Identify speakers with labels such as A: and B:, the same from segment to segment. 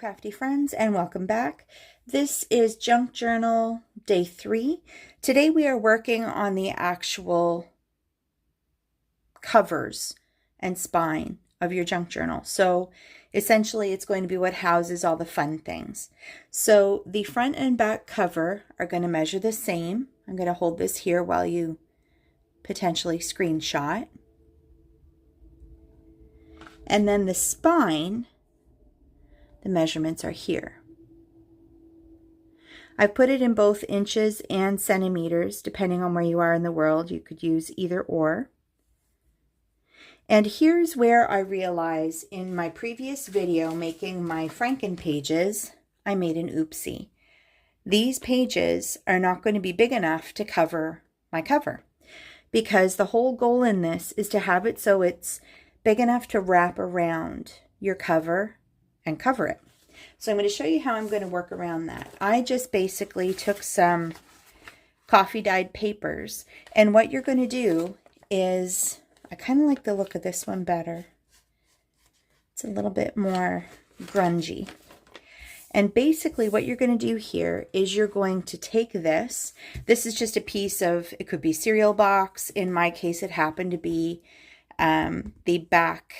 A: crafty friends, and welcome back. This is Junk Journal Day 3. Today we are working on the actual covers and spine of your junk journal. So essentially it's going to be what houses all the fun things. So the front and back cover are going to measure the same. I'm going to hold this here while you potentially screenshot. And then the spine, the measurements are here. I've put it in both inches and centimeters, depending on where you are in the world. You could use either or. And here's where I realize in my previous video making my Franken pages, I made an oopsie. These pages are not going to be big enough to cover my cover, because the whole goal in this is to have it so it's big enough to wrap around your cover and cover it. So I'm going to show you how I'm going to work around that. I just basically took some coffee dyed papers, and what you're going to do is, I kind of like the look of this one better. It's a little bit more grungy. And basically what you're going to do here is you're going to take this. This is just a piece of, it could be cereal box. In my case, it happened to be the back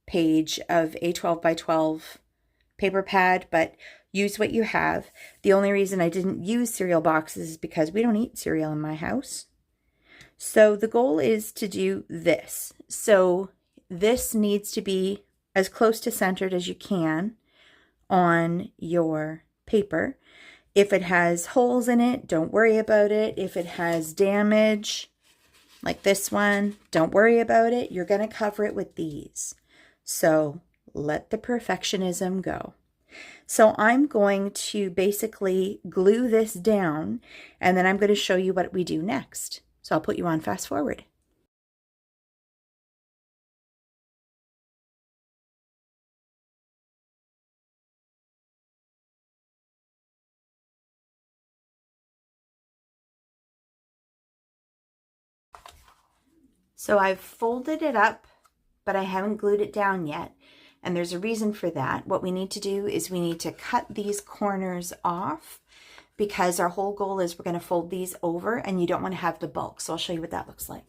A: page of a 12 by 12 paper pad, but use what you have. The only reason I didn't use cereal boxes is because we don't eat cereal in my house. So the goal is to do this. So this needs to be as close to centered as you can on your paper. If it has holes in it, don't worry about it. If it has damage, like this one, don't worry about it. You're going to cover it with these. So let the perfectionism go. So I'm going to basically glue this down, and then I'm going to show you what we do next. So I'll put you on fast forward. So I've folded it up, but I haven't glued it down yet. And there's a reason for that. What we need to do is we need to cut these corners off, because our whole goal is we're going to fold these over and you don't want to have the bulk. So I'll show you what that looks like.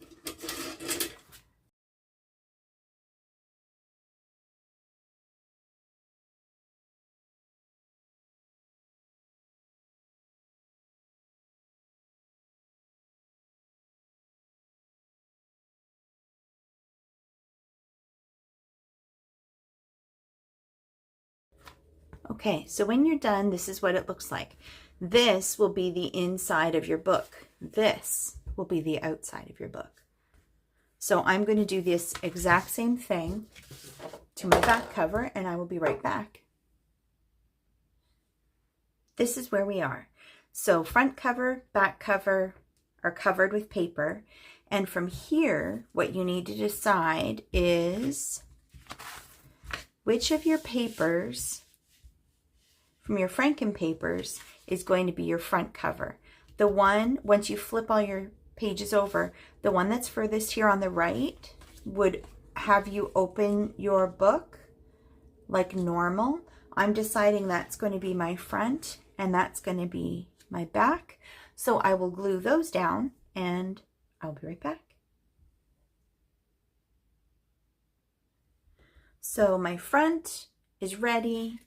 A: Okay, so when you're done, this is what it looks like. This will be the inside of your book. This will be the outside of your book. So I'm going to do this exact same thing to my back cover, and I will be right back. This is where we are. So front cover, back cover are covered with paper. And from here, what you need to decide is which of your papers from your Franken papers is going to be your front cover. The one, once you flip all your pages over, the one that's furthest here on the right would have you open your book like normal. I'm deciding that's going to be my front and that's going to be my back. So I will glue those down and I'll be right back. So my front is ready.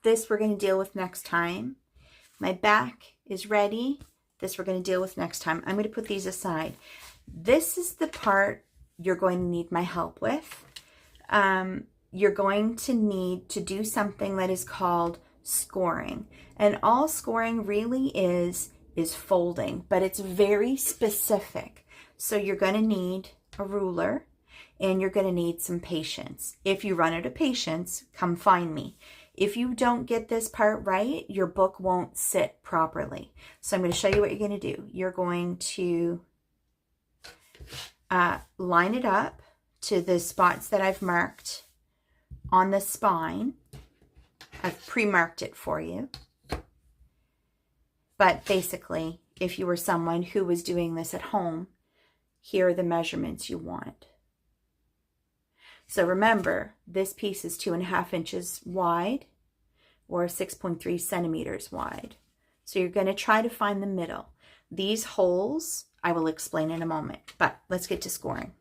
A: This we're going to deal with next time. My back is ready. This we're going to deal with next time. I'm going to put these aside. This is the part you're going to need my help with. You're going to need to do something that is called scoring. And all scoring really is folding, but it's very specific. So you're going to need a ruler and you're going to need some patience. If you run out of patience, come find me. If you don't get this part right, your book won't sit properly. So I'm going to show you what you're going to do. You're going to line it up to the spots that I've marked on the spine. I've pre-marked it for you. But basically, if you were someone who was doing this at home, here are the measurements you want. So remember, this piece is 2.5 inches wide. or 6.3 centimeters wide. So you're going to try to find the middle. These holes I will explain in a moment, but let's get to scoring.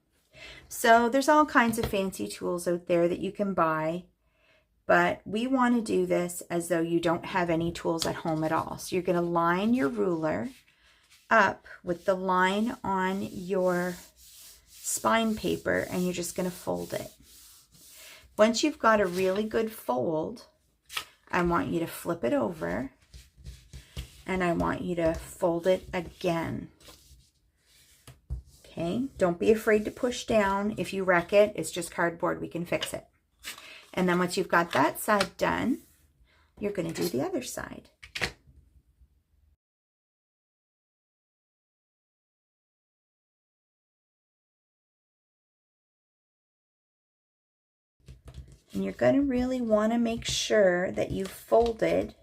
A: So there's all kinds of fancy tools out there that you can buy, but we want to do this as though you don't have any tools at home at all. So you're going to line your ruler up with the line on your spine paper, and you're just going to fold it. Once you've got a really good fold, I want you to flip it over, and I want you to fold it again. Okay, don't be afraid to push down. If you wreck it, it's just cardboard. We can fix it. And then once you've got that side done, you're going to do the other side. And you're going to really want to make sure that you folded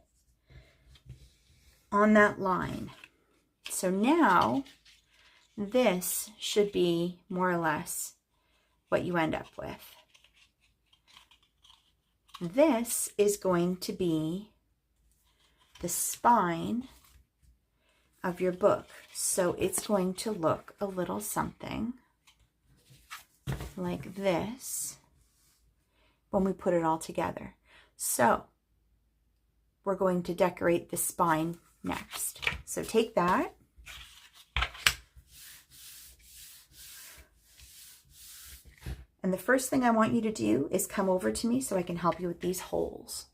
A: on that line. So now this should be more or less what you end up with. This is going to be the spine of your book. So it's going to look a little something like this when we put it all together. So we're going to decorate the spine next. So take that. And the first thing I want you to do is come over to me so I can help you with these holes.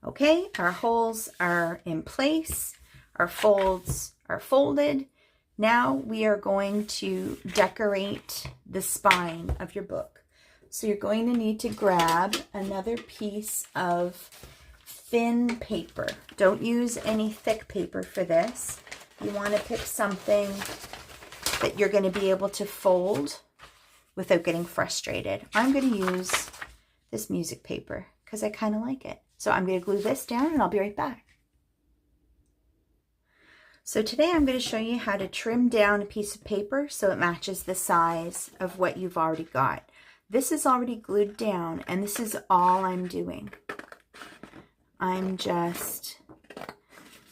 A: Okay, our holes are in place. Our folds are folded. Now we are going to decorate the spine of your book. So you're going to need to grab another piece of thin paper. Don't use any thick paper for this. You want to pick something that you're going to be able to fold without getting frustrated. I'm going to use this music paper because I kind of like it. So I'm going to glue this down and I'll be right back. So today I'm going to show you how to trim down a piece of paper so it matches the size of what you've already got. This is already glued down and this is all I'm doing. I'm just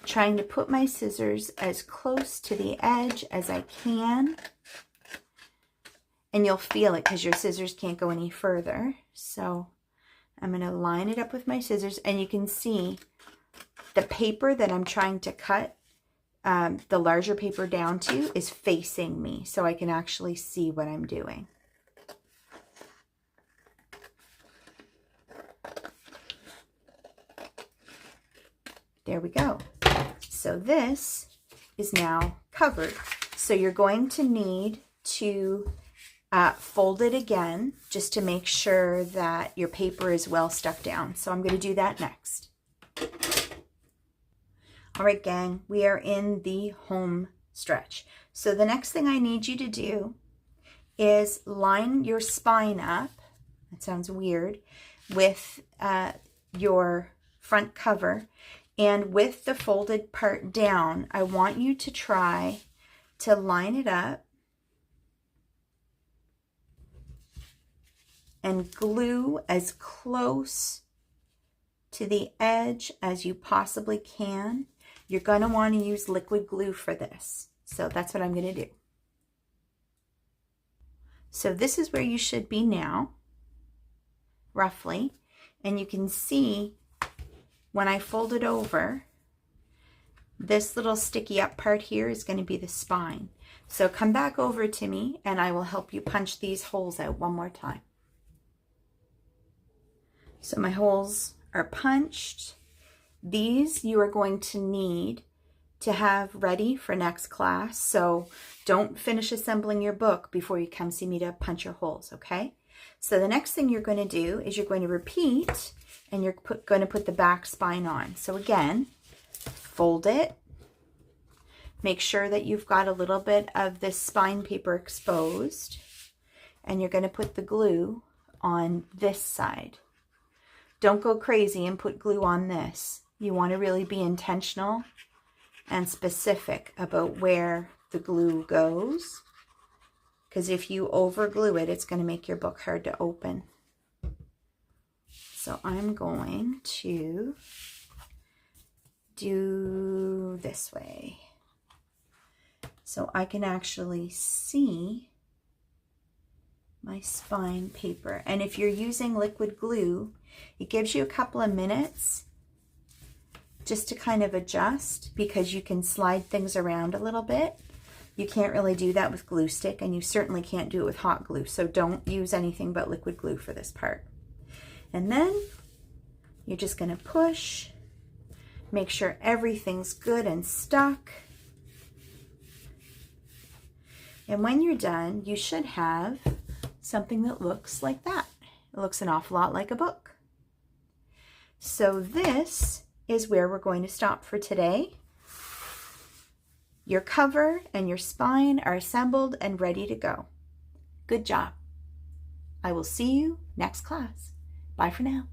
A: trying to put my scissors as close to the edge as I can. And you'll feel it because your scissors can't go any further. So I'm going to line it up with my scissors, and you can see the paper that I'm trying to cut, the larger paper down to, is facing me, so I can actually see what I'm doing. There we go. So this is now covered. So you're going to need to fold it again just to make sure that your paper is well stuck down. So I'm going to do that next. All right, gang, we are in the home stretch. So the next thing I need you to do is line your spine up. That sounds weird. With your front cover. And with the folded part down, I want you to try to line it up and glue as close to the edge as you possibly can. You're going to want to use liquid glue for this. So that's what I'm going to do. So this is where you should be now, roughly. And you can see when I fold it over, this little sticky up part here is going to be the spine. So come back over to me and I will help you punch these holes out one more time. So my holes are punched. These you are going to need to have ready for next class. So don't finish assembling your book before you come see me to punch your holes, okay? So the next thing you're going to do is you're going to repeat, and you're going to put the back spine on. So again, fold it. Make sure that you've got a little bit of this spine paper exposed, and you're going to put the glue on this side. Don't go crazy and put glue on this. You want to really be intentional and specific about where the glue goes, because if you over glue it, it's going to make your book hard to open. So I'm going to do this way so I can actually see my spine paper. And if you're using liquid glue, it gives you a couple of minutes just to kind of adjust, because you can slide things around a little bit. You can't really do that with glue stick, and you certainly can't do it with hot glue. So don't use anything but liquid glue for this part. And then you're just going to push, make sure everything's good and stuck. And when you're done, you should have something that looks like that. It looks an awful lot like a book. So this is where we're going to stop for today. Your cover and your spine are assembled and ready to go. Good job. I will see you next class. Bye for now.